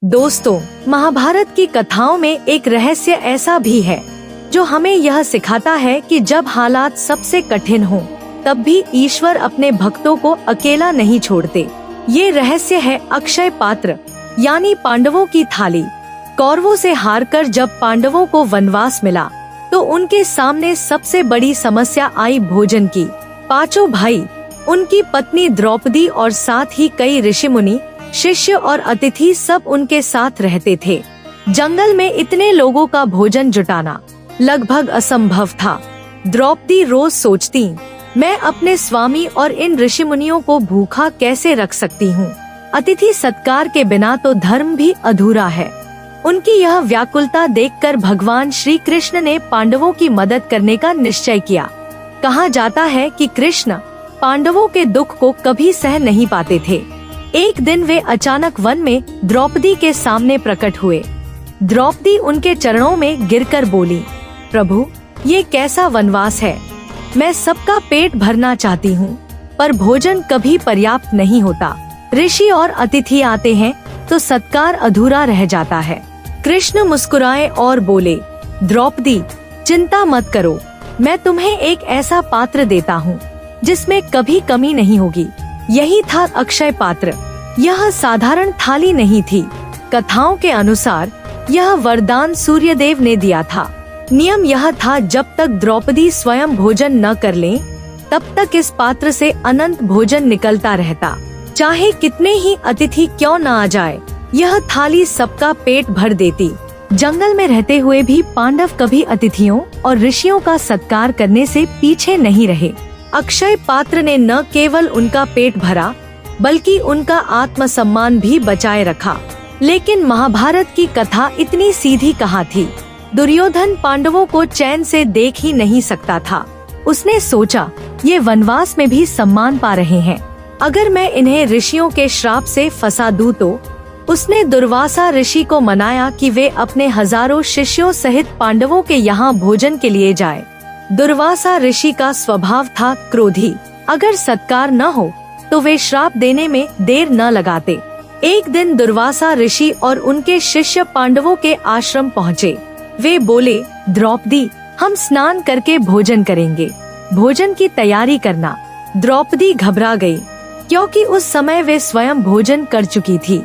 दोस्तों, महाभारत की कथाओं में एक रहस्य ऐसा भी है जो हमें यह सिखाता है कि जब हालात सबसे कठिन हों, तब भी ईश्वर अपने भक्तों को अकेला नहीं छोड़ते। ये रहस्य है अक्षय पात्र यानी पांडवों की थाली। कौरवों से हारकर जब पांडवों को वनवास मिला तो उनके सामने सबसे बड़ी समस्या आई भोजन की। पांचों भाई, उनकी पत्नी द्रौपदी और साथ ही कई ऋषि मुनि, शिष्य और अतिथि सब उनके साथ रहते थे। जंगल में इतने लोगों का भोजन जुटाना लगभग असंभव था। द्रौपदी रोज सोचती, मैं अपने स्वामी और इन ऋषि मुनियों को भूखा कैसे रख सकती हूँ। अतिथि सत्कार के बिना तो धर्म भी अधूरा है। उनकी यह व्याकुलता देखकर भगवान श्री कृष्ण ने पांडवों की मदद करने का निश्चय किया। कहा जाता है कि कृष्ण पांडवों के दुख को कभी सह नहीं पाते थे। एक दिन वे अचानक वन में द्रौपदी के सामने प्रकट हुए। द्रौपदी उनके चरणों में गिरकर बोली, प्रभु, ये कैसा वनवास है। मैं सबका पेट भरना चाहती हूँ, पर भोजन कभी पर्याप्त नहीं होता। ऋषि और अतिथि आते हैं तो सत्कार अधूरा रह जाता है। कृष्ण मुस्कुराए और बोले, द्रौपदी, चिंता मत करो, मैं तुम्हें एक ऐसा पात्र देता हूँ जिसमें कभी कमी नहीं होगी। यही था अक्षय पात्र। यह साधारण थाली नहीं थी। कथाओं के अनुसार यह वरदान सूर्यदेव ने दिया था। नियम यह था, जब तक द्रौपदी स्वयं भोजन न कर ले, तब तक इस पात्र से अनंत भोजन निकलता रहता। चाहे कितने ही अतिथि क्यों न आ जाए, यह थाली सबका पेट भर देती। जंगल में रहते हुए भी पांडव कभी अतिथियों और ऋषियों का सत्कार करने से पीछे नहीं रहे। अक्षय पात्र ने न केवल उनका पेट भरा, बल्कि उनका आत्मसम्मान भी बचाए रखा। लेकिन महाभारत की कथा इतनी सीधी कहाँ थी। दुर्योधन पांडवों को चैन से देख ही नहीं सकता था। उसने सोचा, ये वनवास में भी सम्मान पा रहे हैं, अगर मैं इन्हें ऋषियों के श्राप से फंसा दूं तो। उसने दुर्वासा ऋषि को मनाया कि वे अपने हजारों शिष्यों सहित पांडवों के यहाँ भोजन के लिए जाए। दुर्वासा ऋषि का स्वभाव था क्रोधी। अगर सत्कार न हो तो वे श्राप देने में देर न लगाते। एक दिन दुर्वासा ऋषि और उनके शिष्य पांडवों के आश्रम पहुँचे। वे बोले, द्रौपदी, हम स्नान करके भोजन करेंगे, भोजन की तैयारी करना। द्रौपदी घबरा गई, क्योंकि उस समय वे स्वयं भोजन कर चुकी थी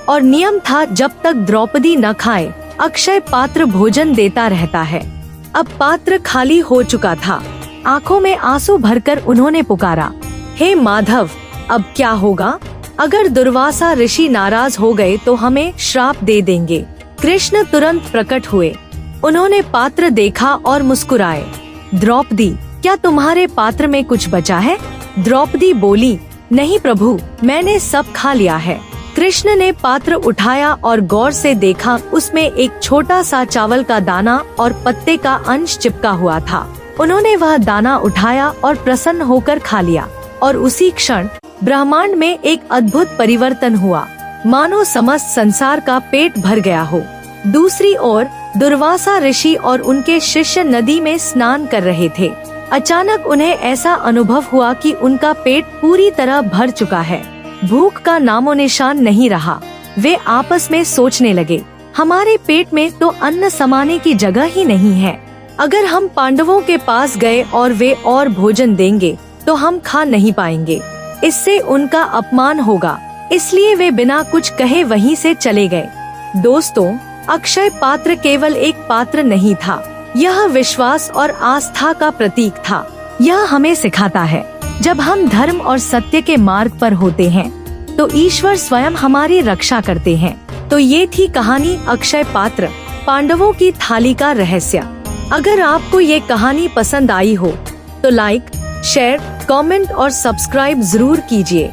और नियम था, जब तक द्रौपदी न खाए अक्षय पात्र भोजन देता रहता है। अब पात्र खाली हो चुका था। आंखों में आंसू भरकर उन्होंने पुकारा, हे माधव, अब क्या होगा। अगर दुर्वासा ऋषि नाराज हो गए तो हमें श्राप दे देंगे। कृष्ण तुरंत प्रकट हुए। उन्होंने पात्र देखा और मुस्कुराए। द्रौपदी, क्या तुम्हारे पात्र में कुछ बचा है। द्रौपदी बोली, नहीं प्रभु, मैंने सब खा लिया है। कृष्ण ने पात्र उठाया और गौर से देखा। उसमें एक छोटा सा चावल का दाना और पत्ते का अंश चिपका हुआ था। उन्होंने वह दाना उठाया और प्रसन्न होकर खा लिया, और उसी क्षण ब्रह्मांड में एक अद्भुत परिवर्तन हुआ, मानो समस्त संसार का पेट भर गया हो। दूसरी ओर दुर्वासा ऋषि और उनके शिष्य नदी में स्नान कर रहे थे। अचानक उन्हें ऐसा अनुभव हुआ कि उनका पेट पूरी तरह भर चुका है। भूख का नामो निशान नहीं रहा। वे आपस में सोचने लगे, हमारे पेट में तो अन्न समाने की जगह ही नहीं है। अगर हम पांडवों के पास गए और वे और भोजन देंगे तो हम खा नहीं पाएंगे। इससे उनका अपमान होगा। इसलिए वे बिना कुछ कहे वहीं से चले गए। दोस्तों, अक्षय पात्र केवल एक पात्र नहीं था, यह विश्वास और आस्था का प्रतीक था। यह हमें सिखाता है, जब हम धर्म और सत्य के मार्ग पर होते हैं तो ईश्वर स्वयं हमारी रक्षा करते हैं। तो ये थी कहानी अक्षय पात्र, पांडवों की थाली का रहस्य। अगर आपको ये कहानी पसंद आई हो तो लाइक, शेयर, कमेंट और सब्सक्राइब जरूर कीजिए।